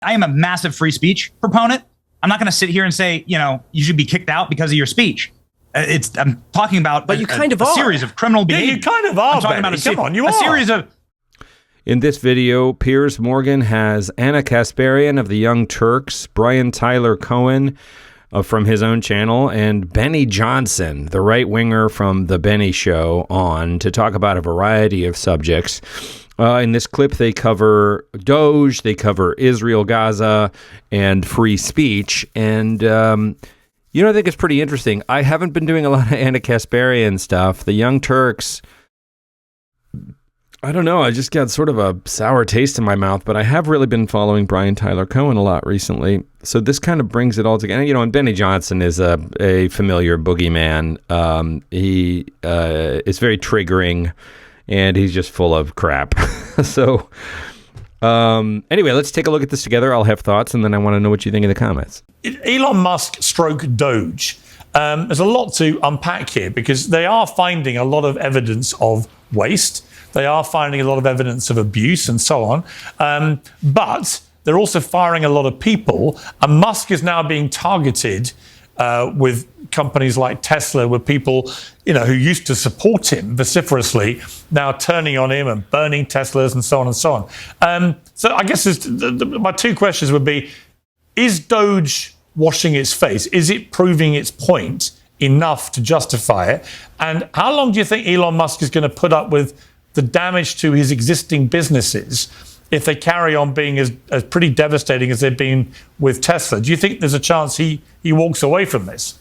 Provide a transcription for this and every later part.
I am a massive free speech proponent. I'm not going to sit here and say, you should be kicked out because of your speech. I'm talking about but you kind of are. A series of criminal behavior. Yeah, you kind of are, I'm talking about Come on, you a are. series of... In this video, Piers Morgan has Ana Kasparian of the Young Turks, Tyler Cohen from his own channel, and Benny Johnson, the right-winger from The Benny Show, on to talk about a variety of subjects. In this clip, they cover Doge, they cover Israel, Gaza, and free speech. And, I think it's pretty interesting. I haven't been doing a lot of Ana Kasparian stuff. The Young Turks, I don't know. I just got sort of a sour taste in my mouth, but I have really been following Tyler Cohen a lot recently. So this kind of brings it all together. And Benny Johnson is a familiar boogeyman. He is very triggering, and he's just full of crap. So anyway, let's take a look at this together. I'll have thoughts, and then I want to know what you think in the comments. Elon Musk stroke Doge. There's a lot to unpack here because they are finding a lot of evidence of waste. They are finding a lot of evidence of abuse and so on. But they're also firing a lot of people. And Musk is now being targeted with companies like Tesla, with people, who used to support him vociferously, now turning on him and burning Teslas and so on and so on. So I guess my two questions would be, is Doge washing its face? Is it proving its point enough to justify it? And how long do you think Elon Musk is going to put up with the damage to his existing businesses if they carry on being as pretty devastating as they've been with Tesla? Do you think there's a chance he walks away from this?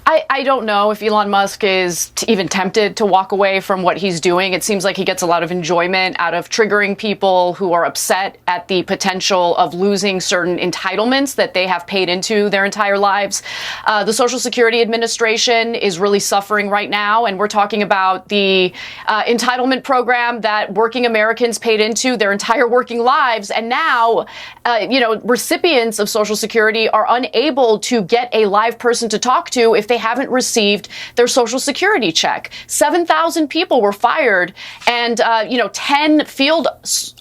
I don't know if Elon Musk is even tempted to walk away from what he's doing. It seems like he gets a lot of enjoyment out of triggering people who are upset at the potential of losing certain entitlements that they have paid into their entire lives. The Social Security Administration is really suffering right now, and we're talking about the entitlement program that working Americans paid into their entire working lives. And now, recipients of Social Security are unable to get a live person to talk to if they haven't received their Social Security check. 7,000 people were fired, and 10 field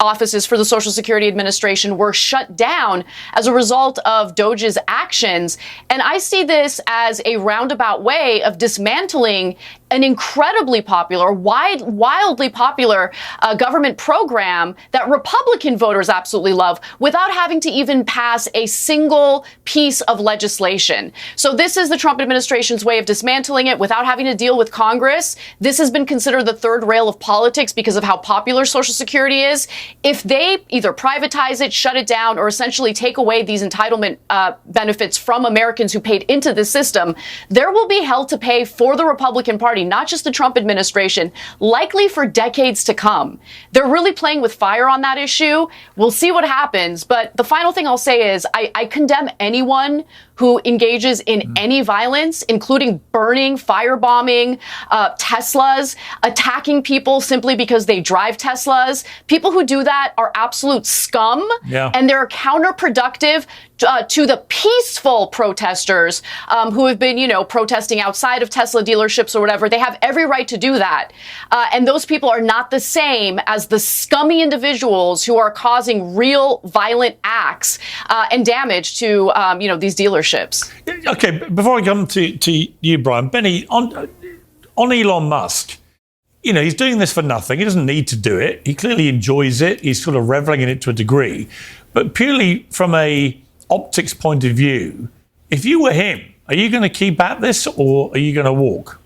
offices for the Social Security Administration were shut down as a result of Doge's actions. And I see this as a roundabout way of dismantling an incredibly popular, wildly popular government program that Republican voters absolutely love without having to even pass a single piece of legislation. So this is the Trump administration's way of dismantling it without having to deal with Congress. This has been considered the third rail of politics because of how popular Social Security is. If they either privatize it, shut it down, or essentially take away these entitlement benefits from Americans who paid into the system, there will be hell to pay for the Republican Party, not just the Trump administration, likely for decades to come. They're really playing with fire on that issue. We'll see what happens. But the final thing I'll say is I condemn anyone who engages in any violence, including burning, firebombing Teslas, attacking people simply because they drive Teslas. People who do that are absolute scum, and they're counterproductive to the peaceful protesters who have been, protesting outside of Tesla dealerships or whatever. They have every right to do that. And those people are not the same as the scummy individuals who are causing real violent acts and damage to, these dealerships. Okay, before I come to you, Brian, Benny, on Elon Musk, he's doing this for nothing. He doesn't need to do it. He clearly enjoys it. He's sort of reveling in it to a degree. But purely from a optics point of view, if you were him, are you going to keep at this or are you going to walk?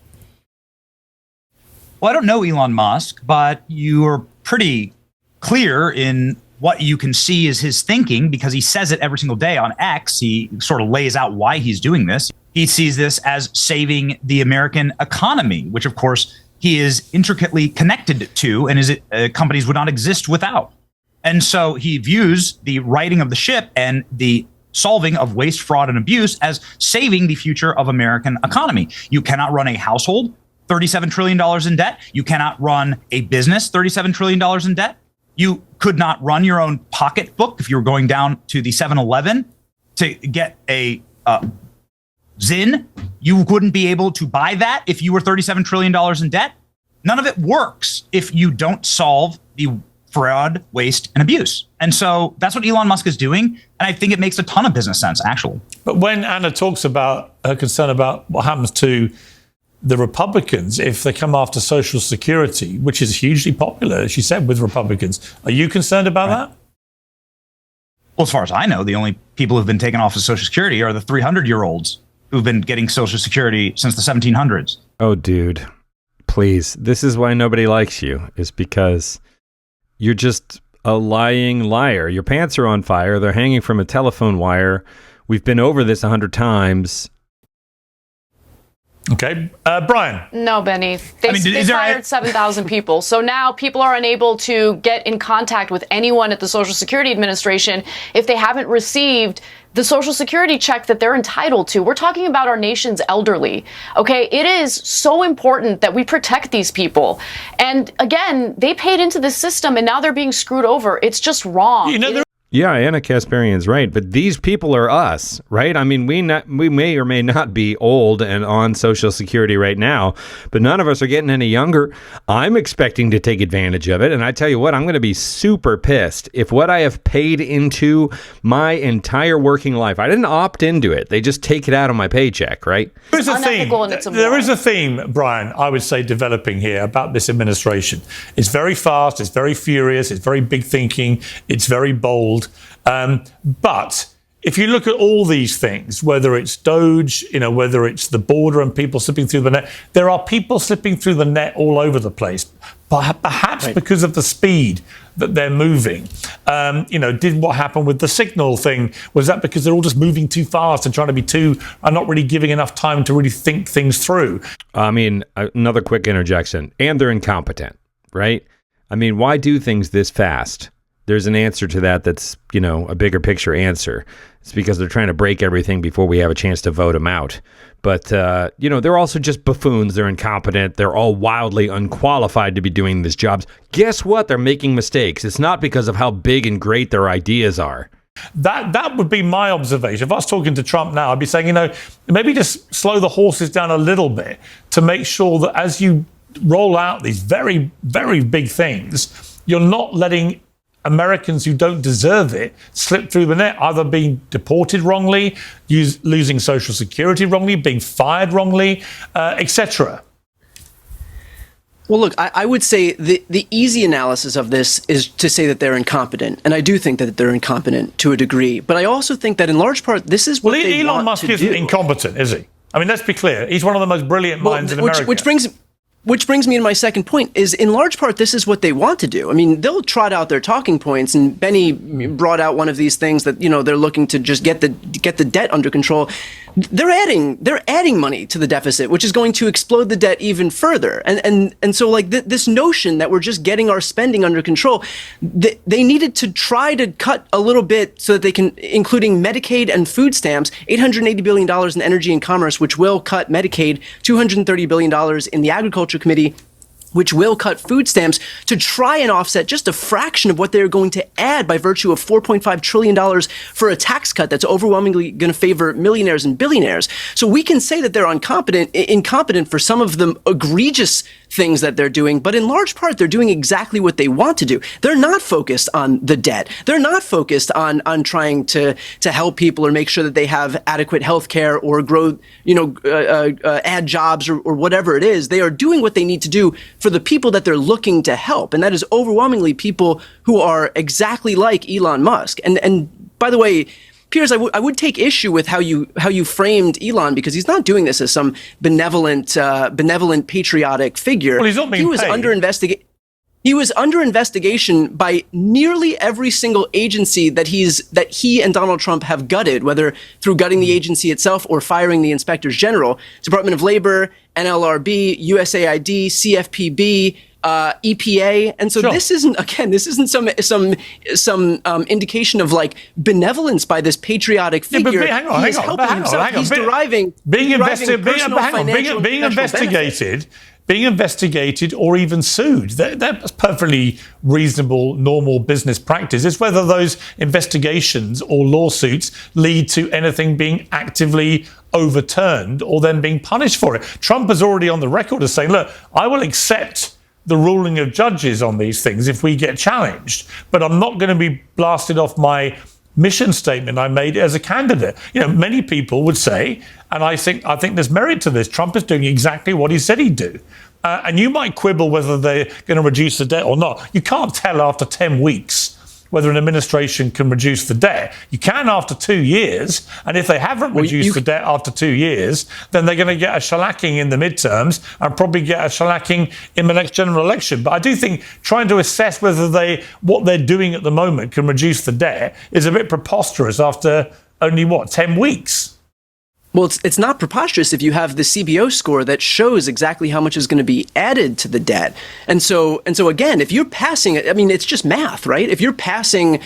Well, I don't know Elon Musk, but you're pretty clear in what you can see is his thinking, because he says it every single day on X. He sort of lays out why he's doing this. He sees this as saving the American economy, which, of course, he is intricately connected to, and his companies would not exist without. And so he views the righting of the ship and the solving of waste, fraud, and abuse as saving the future of American economy. You cannot run a household $37 trillion in debt. You cannot run a business $37 trillion in debt. You could not run your own pocketbook if you were going down to the 7-Eleven to get a Zyn. You wouldn't be able to buy that if you were $37 trillion in debt. None of it works if you don't solve the fraud, waste, and abuse. And so that's what Elon Musk is doing. And I think it makes a ton of business sense, actually. But when Anna talks about her concern about what happens to the Republicans if they come after Social Security, which is hugely popular, as she said, with Republicans, are you concerned about that? Well, as far as I know, the only people who've been taken off of Social Security are the 300-year-olds who've been getting Social Security since the 1700s. Oh, dude, please. This is why nobody likes you, is because you're just a lying liar. Your pants are on fire. They're hanging from a telephone wire. We've been over this 100 times. Okay. Brian. No, Benny. They fired 7,000 people. So now people are unable to get in contact with anyone at the Social Security Administration if they haven't received the Social Security check that they're entitled to. We're talking about our nation's elderly. Okay, it is so important that we protect these people. And again, they paid into the system and now they're being screwed over. It's just wrong. You know, yeah, Ana Kasparian's right, but these people are us, right? I mean, we may or may not be old and on Social Security right now, but none of us are getting any younger. I'm expecting to take advantage of it, and I tell you what, I'm going to be super pissed if what I have paid into my entire working life, I didn't opt into it. They just take it out of my paycheck, right? There's a theme. There is a theme, Brian, I would say, developing here about this administration. It's very fast, it's very furious, it's very big thinking, it's very bold. But if you look at all these things, whether it's Doge, whether it's the border and people slipping through the net, there are people slipping through the net all over the place, perhaps because of the speed that they're moving. Did what happened with the Signal thing? Was that because they're all just moving too fast and trying to be not really giving enough time to really think things through? I mean, another quick interjection. And they're incompetent, right? I mean, why do things this fast? There's an answer to that that's, a bigger picture answer. It's because they're trying to break everything before we have a chance to vote them out. But, they're also just buffoons. They're incompetent. They're all wildly unqualified to be doing these jobs. Guess what? They're making mistakes. It's not because of how big and great their ideas are. That would be my observation. If I was talking to Trump now, I'd be saying, maybe just slow the horses down a little bit to make sure that as you roll out these very, very big things, you're not letting Americans who don't deserve it slip through the net, either being deported wrongly, losing Social Security wrongly, being fired wrongly, etc. Well, look, I would say the easy analysis of this is to say that they're incompetent. And I do think that they're incompetent to a degree. But I also think that in large part, this is what they want to do. Elon Musk isn't incompetent, is he? I mean, let's be clear. He's one of the most brilliant minds in America. Which brings me to my second point, is in large part, this is what they want to do. I mean, they'll trot out their talking points, and Benny brought out one of these things that, they're looking to just get the debt under control. They're adding money to the deficit, which is going to explode the debt even further. And so like this notion that we're just getting our spending under control, they needed to try to cut a little bit so that they can, including Medicaid and food stamps, $880 billion in energy and commerce, which will cut Medicaid, $230 billion in the Agriculture Committee, which will cut food stamps, to try and offset just a fraction of what they're going to add by virtue of $4.5 trillion for a tax cut that's overwhelmingly going to favor millionaires and billionaires. So we can say that they're incompetent for some of the egregious things that they're doing, but in large part, they're doing exactly what they want to do. They're not focused on the debt. They're not focused on trying to help people or make sure that they have adequate health care or grow, add jobs or whatever it is. They are doing what they need to do for the people that they're looking to help. And that is overwhelmingly people who are exactly like Elon Musk. And by the way, Piers, I would take issue with how you framed Elon, because he's not doing this as some benevolent, patriotic figure. Well, he's not being paid. He was under investigation by nearly every single agency that he and Donald Trump have gutted, whether through gutting the agency itself or firing the inspectors general. Department of Labor, NLRB, USAID, CFPB, EPA, and so this isn't some indication of like benevolence by this patriotic figure. Yeah, but hang on. He's deriving being investigated or even sued. That's perfectly reasonable, normal business practice. It's whether those investigations or lawsuits lead to anything being actively overturned or then being punished for it. Trump is already on the record as saying, look, I will accept the ruling of judges on these things if we get challenged. But I'm not going to be blasted off my mission statement I made as a candidate. Many people would say, and I think there's merit to this, Trump is doing exactly what he said he'd do. And you might quibble whether they're going to reduce the debt or not. You can't tell after 10 weeks whether an administration can reduce the debt. You can after 2 years, and if they haven't reduced the debt after 2 years, then they're going to get a shellacking in the midterms and probably get a shellacking in the next general election. But I do think trying to assess whether what they're doing at the moment can reduce the debt is a bit preposterous after only, 10 weeks? Well, it's not preposterous if you have the CBO score that shows exactly how much is going to be added to the debt. And so again, if you're passing it, I mean, it's just math, right? If you're cutting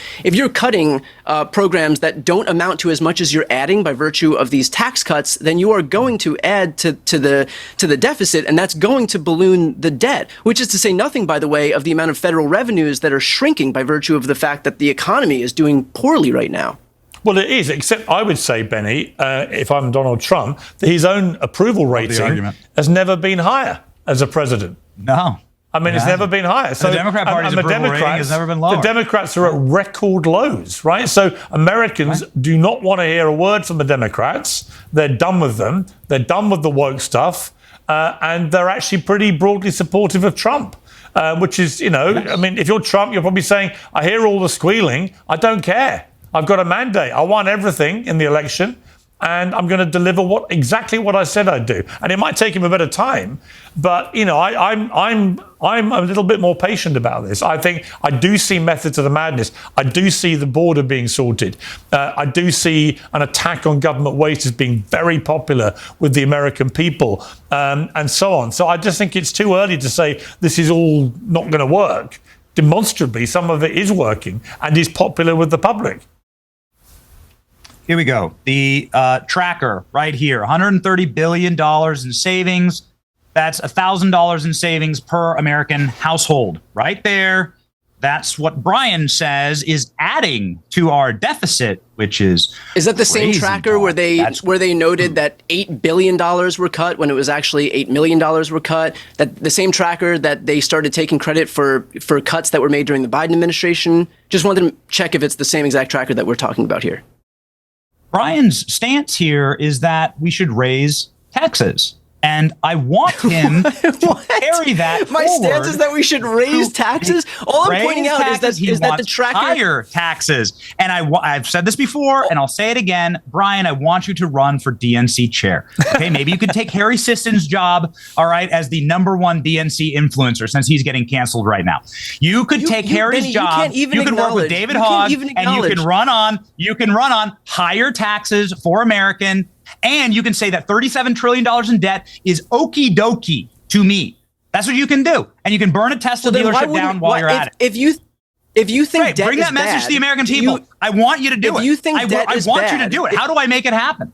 programs that don't amount to as much as you're adding by virtue of these tax cuts, then you are going to add to the deficit, and that's going to balloon the debt, which is to say nothing, by the way, of the amount of federal revenues that are shrinking by virtue of the fact that the economy is doing poorly right now. Well, it is, except I would say, Benny, if I'm Donald Trump, that his own approval rating has never been higher as a president. No. I mean, it's never been higher. So the Democrat Party's approval rating has never been lower. The Democrats are at record lows, right? So Americans do not want to hear a word from the Democrats. They're done with them. They're done with the woke stuff. And they're actually pretty broadly supportive of Trump. Which is, I mean, if you're Trump, you're probably saying, I hear all the squealing. I don't care. I've got a mandate. I won everything in the election, and I'm going to deliver exactly what I said I'd do. And it might take him a bit of time, but I'm a little bit more patient about this. I think I do see methods of the madness. I do see the border being sorted. I do see an attack on government waste as being very popular with the American people, and so on. So I just think it's too early to say this is all not going to work. Demonstrably, some of it is working and is popular with the public. Here we go. The tracker right here, $130 billion in savings. That's $1,000 in savings per American household right there. That's what Brian says is adding to our deficit, which is that the same tracker where they noted that $8 billion were cut when it was actually $8 million were cut? That the same tracker that they started taking credit for cuts that were made during the Biden administration? Just wanted to check if it's the same exact tracker that we're talking about here. Brian's stance here is that we should raise taxes. And I want him to carry that My stance is that we should raise taxes. All I'm pointing out is that the tracker higher taxes. And I've said this before, and I'll say it again, Brian. I want you to run for DNC chair. Okay, maybe you could take Harry Siston's job, all right, as the #1 DNC influencer, since he's getting canceled right now. You could take Harry's Benny, job. You could work with David Hogg, and you can run on higher taxes for American. And you can say that $37 trillion in debt is okie dokie to me. That's what you can do. And you can burn a Tesla dealership down while you're at it. If you think debt bring that message to the American people. I want you to do it. If you think debt is bad, I want you to do it. How do I make it happen?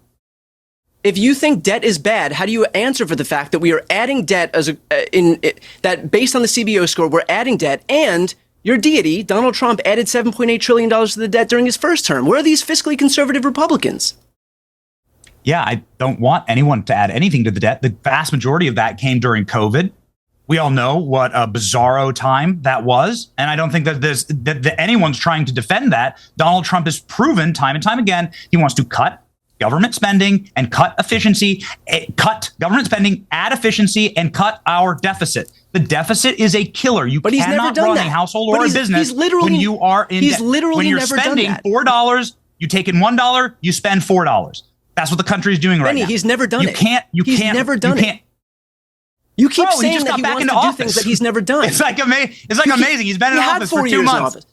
If you think debt is bad, how do you answer for the fact that we are adding debt that based on the CBO score, we're adding debt, and your deity, Donald Trump, added $7.8 trillion to the debt during his first term? Where are these fiscally conservative Republicans? Yeah, I don't want anyone to add anything to the debt. The vast majority of that came during COVID. We all know what a bizarro time that was. And I don't think that anyone's trying to defend that. Donald Trump has proven time and time again, he wants to cut government spending and cut efficiency, cut government spending, add efficiency, and cut our deficit. The deficit is a killer. You cannot run a household or a business when you are in debt. When you're spending $4, you take in $1, you spend $4. That's what the country is doing right now. Benny, he's never done it. He's never done it. You keep saying that he wants to do things that he's never done. It's like amazing. He's been in office for 2 months.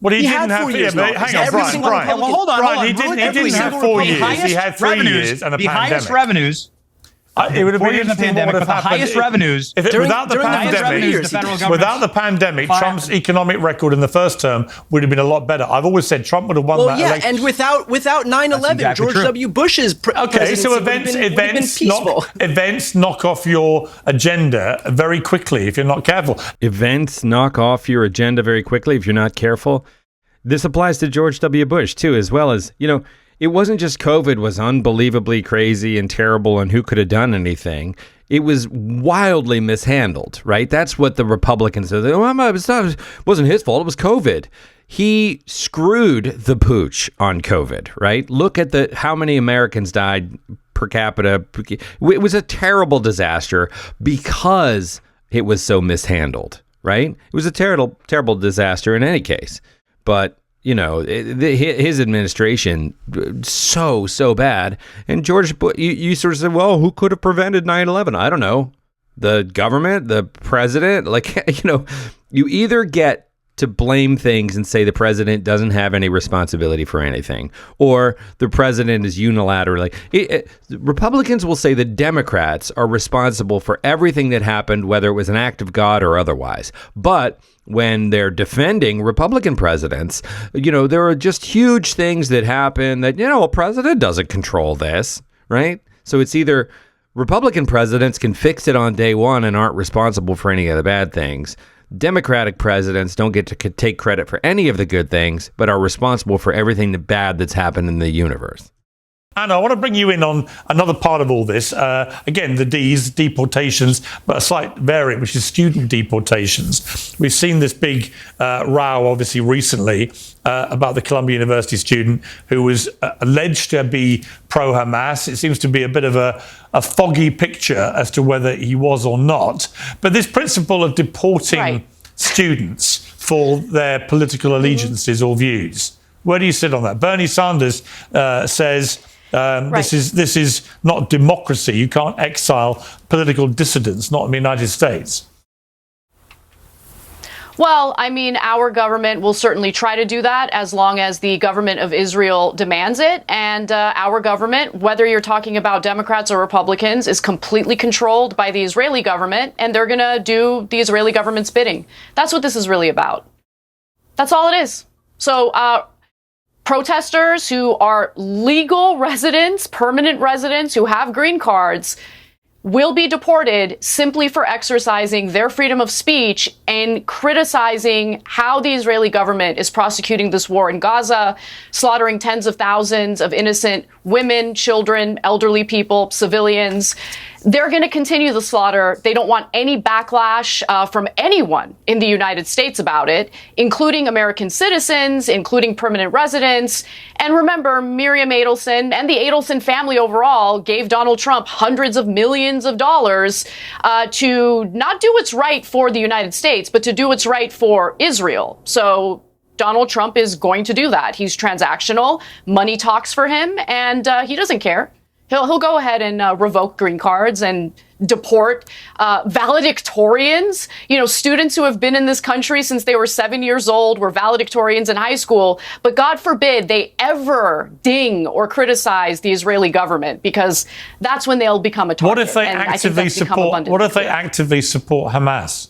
Well, he didn't have 4 years. Hang on, Brian. Well, hold on. He didn't have 4 years. He had 3 years and a pandemic. The highest revenues. It would have been in the pandemic, but the highest revenues without the pandemic, Trump's economic record in the first term would have been a lot better. I've always said Trump would have won that election. And without 9/11, exactly George W. Bush's presidency so events knock off your agenda very quickly if you're not careful. Events knock off your agenda very quickly if you're not careful. This applies to George W. Bush too, as well as it wasn't just COVID was unbelievably crazy and terrible and who could have done anything. It was wildly mishandled, right? That's what the Republicans said. It wasn't his fault. It was COVID. He screwed the pooch on COVID, right? Look at how many Americans died per capita. It was a terrible disaster because it was so mishandled, right? It was a terrible, terrible disaster in any case. But, you know, his administration, so bad. And George Bush, you sort of said, well, who could have prevented 9/11? I don't know. The government, the president, like, you know, you either get to blame things and say the president doesn't have any responsibility for anything, or the president is unilaterally. Republicans will say the Democrats are responsible for everything that happened, whether it was an act of God or otherwise. But when they're defending Republican presidents, you know, there are just huge things that happen that, you know, a president doesn't control this, right? So it's either Republican presidents can fix it on day one and aren't responsible for any of the bad things. Democratic presidents don't get to take credit for any of the good things, but are responsible for everything bad that's happened in the universe. Anna, I want to bring you in on another part of all this. Again, the D's, deportations, but a slight variant, which is student deportations. We've seen this big row, obviously, recently about the Columbia University student who was alleged to be pro-Hamas. It seems to be a bit of a foggy picture as to whether he was or not. But this principle of deporting students for their political allegiances or views, where do you sit on that? Bernie Sanders says this is not democracy. You can't exile political dissidents, not in the United States. Well, I mean, our government will certainly try to do that as long as the government of Israel demands it. And our government, whether you're talking about Democrats or Republicans, is completely controlled by the Israeli government, and they're going to do the Israeli government's bidding. That's what this is really about. That's all it is. So protesters who are legal residents, permanent residents who have green cards, will be deported simply for exercising their freedom of speech and criticizing how the Israeli government is prosecuting this war in Gaza, slaughtering tens of thousands of innocent women, children, elderly people, civilians. They're going to continue the slaughter. They don't want any backlash from anyone in the United States about it, including American citizens, including permanent residents. And remember, Miriam Adelson and the Adelson family overall gave Donald Trump hundreds of millions of dollars to not do what's right for the United States, but to do what's right for Israel. So Donald Trump is going to do that. He's transactional. Money talks for him, and he doesn't care. He'll go ahead and revoke green cards and deport valedictorians. You know, students who have been in this country since they were 7 years old, were valedictorians in high school. But God forbid they ever ding or criticize the Israeli government, because that's when they'll become a target. What if they actively support? What if they actively support Hamas?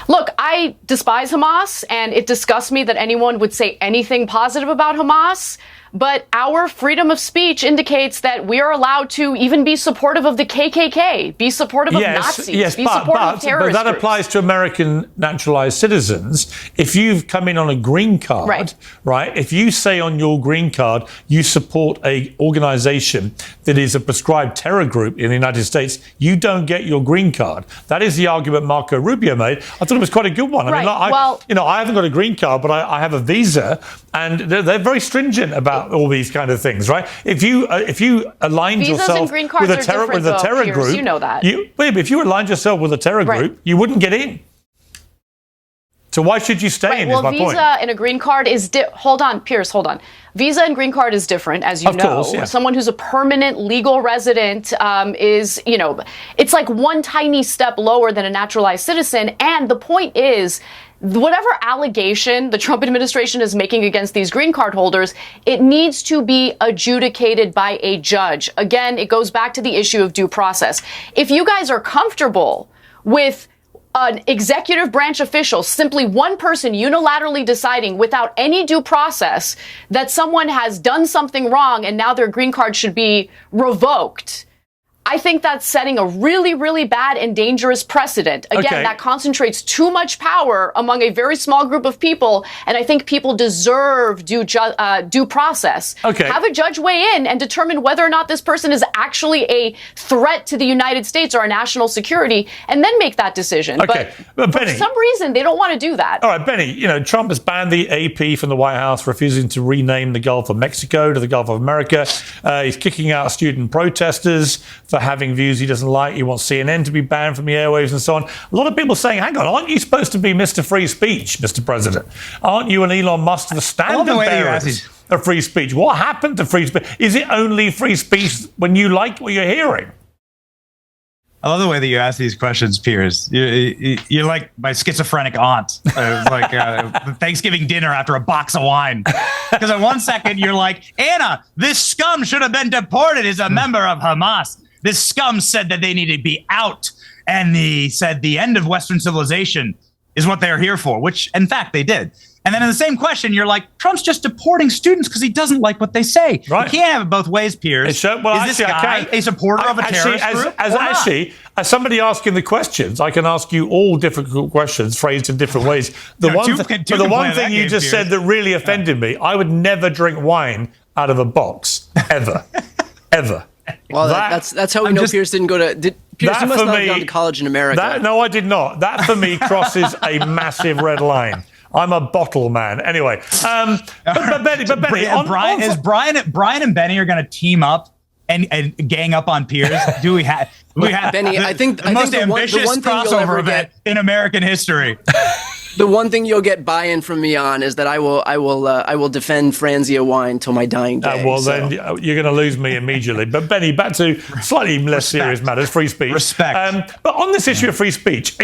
Look, I despise Hamas, and it disgusts me that anyone would say anything positive about Hamas. But our freedom of speech indicates that we are allowed to even be supportive of the KKK, be supportive of Nazis, be supportive of terrorist But that groups. applies to American naturalized citizens. If you've come in on a green card, right? If you say on your green card you support a organization that is a prescribed terror group in the United States, you don't get your green card. That is the argument Marco Rubio made. I thought it was quite a good one. I mean, I haven't got a green card, but I have a visa, and they're very stringent about all these kind of things, right? If you aligned Visas yourself and green cards with a terror Piers, group, you know that. If you aligned yourself with a terror group, you wouldn't get in. So why should you stay in? Well, is my visa point. and a green card is hold on, Piers, hold on. Visa and green card is different, as you know. Course, yeah. Someone who's a permanent legal resident is, you know, it's like one tiny step lower than a naturalized citizen. And the point is, whatever allegation the Trump administration is making against these green card holders, it needs to be adjudicated by a judge. Again, it goes back to the issue of due process. If you guys are comfortable with an executive branch official, simply one person unilaterally deciding without any due process that someone has done something wrong and now their green card should be revoked, I think that's setting a really, really bad and dangerous precedent. Again, that concentrates too much power among a very small group of people, and I think people deserve due process. Have a judge weigh in and determine whether or not this person is actually a threat to the United States or our national security, and then make that decision. But Benny, for some reason, they don't want to do that. All right, Benny, Trump has banned the AP from the White House, refusing to rename the Gulf of Mexico to the Gulf of America. He's kicking out student protesters for having views he doesn't like. He wants CNN to be banned from the airwaves and so on. A lot of people saying, hang on, aren't you supposed to be Mr. Free Speech, Mr. President? Aren't you and Elon Musk the standard bearers of free speech? What happened to free speech? Is it only free speech when you like what you're hearing? I love the way that you ask these questions, Piers. You're like my schizophrenic aunt. It was like Thanksgiving dinner after a box of wine. Because in 1 second, you're like, Anna, this scum should have been deported as a member of Hamas. This scum said that they need to be out. And he said the end of Western civilization is what they're here for, which, in fact, they did. And then in the same question, you're like, Trump's just deporting students because he doesn't like what they say. Right. You can't have it both ways, Piers. Is this guy a supporter of a terrorist group? As somebody asking the questions, I can ask you all difficult questions phrased in different ways. The one thing you just said that really offended me, I would never drink wine out of a box, ever, ever. Well, that's how we know Piers didn't go to... Piers, you must not have gone to college in America. No, I did not. That, for me, crosses a massive red line. I'm a bottle man. Anyway, but Benny, Brian and Benny are going to team up and gang up on Piers. Do we have Benny? I think the most ambitious crossover event in American history. The one thing you'll get buy-in from me on is that I will defend Franzia wine till my dying day. Then you're going to lose me immediately. But Benny, back to slightly less serious matters, free speech. Respect. But on this issue of free speech,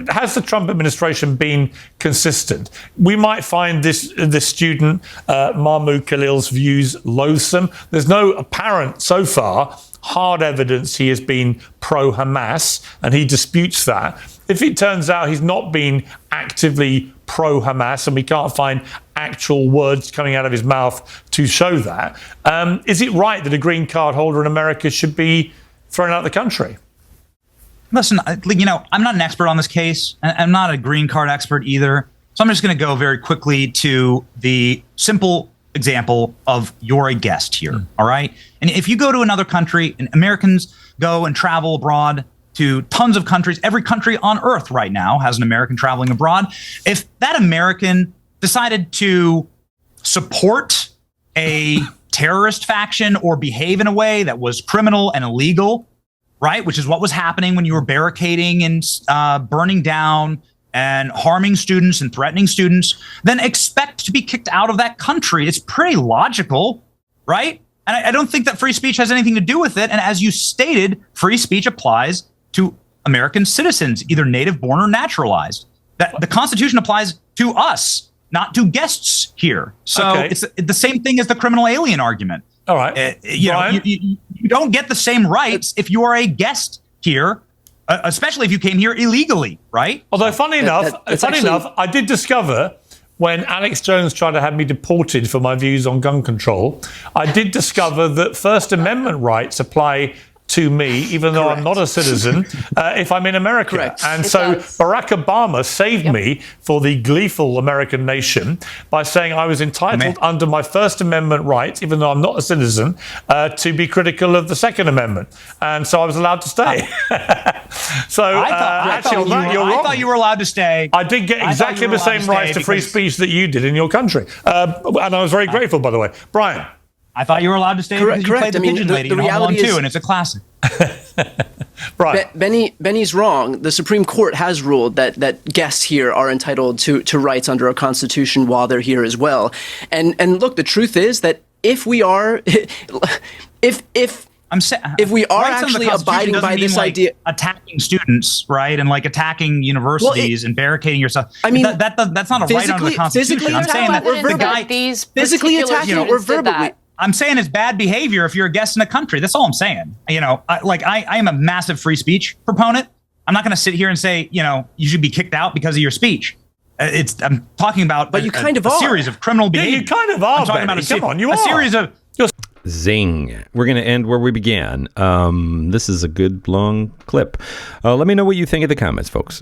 has the Trump administration been consistent? We might find this student, Mahmoud Khalil's views loathsome. There's no apparent, so far, hard evidence he has been pro-Hamas, and he disputes that. If it turns out he's not been actively pro-Hamas and we can't find actual words coming out of his mouth to show that, is it right that a green card holder in America should be thrown out of the country? Listen, I'm not an expert on this case. I'm not a green card expert either. So I'm just going to go very quickly to the simple example of you're a guest here, all right? And if you go to another country, and Americans go and travel abroad to tons of countries, every country on earth right now has an American traveling abroad. If that American decided to support a terrorist faction or behave in a way that was criminal and illegal, right, which is what was happening when you were barricading and burning down and harming students and threatening students, then expect to be kicked out of that country. It's pretty logical, right? And I don't think that free speech has anything to do with it. And as you stated, free speech applies to American citizens, either native born or naturalized. That the Constitution applies to us, not to guests here. So it's the same thing as the criminal alien argument. All right. You don't get the same rights if you are a guest here, especially if you came here illegally, right? Although, funny enough, I did discover when Alex Jones tried to have me deported for my views on gun control, I did discover that First Amendment rights apply to me, even though I'm not a citizen, if I'm in America. And so Barack Obama saved me for the gleeful American nation by saying I was entitled under my First Amendment rights, even though I'm not a citizen, to be critical of the Second Amendment. And so I was allowed to stay. So I thought you were allowed to stay. I did get exactly the same rights to free speech that you did in your country. And I was very grateful, by the way. Brian. I thought you were allowed to stay because you played the Pigeon Lady in Home Alone 2, and it's a classic. Right. Benny's wrong. The Supreme Court has ruled that guests here are entitled to rights under our Constitution while they're here as well. And look, the truth is that if we are, if we are actually abiding by this idea, attacking students, right, and like attacking universities and barricading yourself. I mean, that's not a right under the Constitution. I'm saying that the guy physically attacking or verbally. I'm saying it's bad behavior if you're a guest in a country. That's all I'm saying. I am a massive free speech proponent. I'm not going to sit here and say, you should be kicked out because of your speech. I'm talking about a series of criminal behavior. Yeah, you kind of are. I'm talking about a series of Zing. We're going to end where we began. This is a good long clip. Let me know what you think in the comments, folks.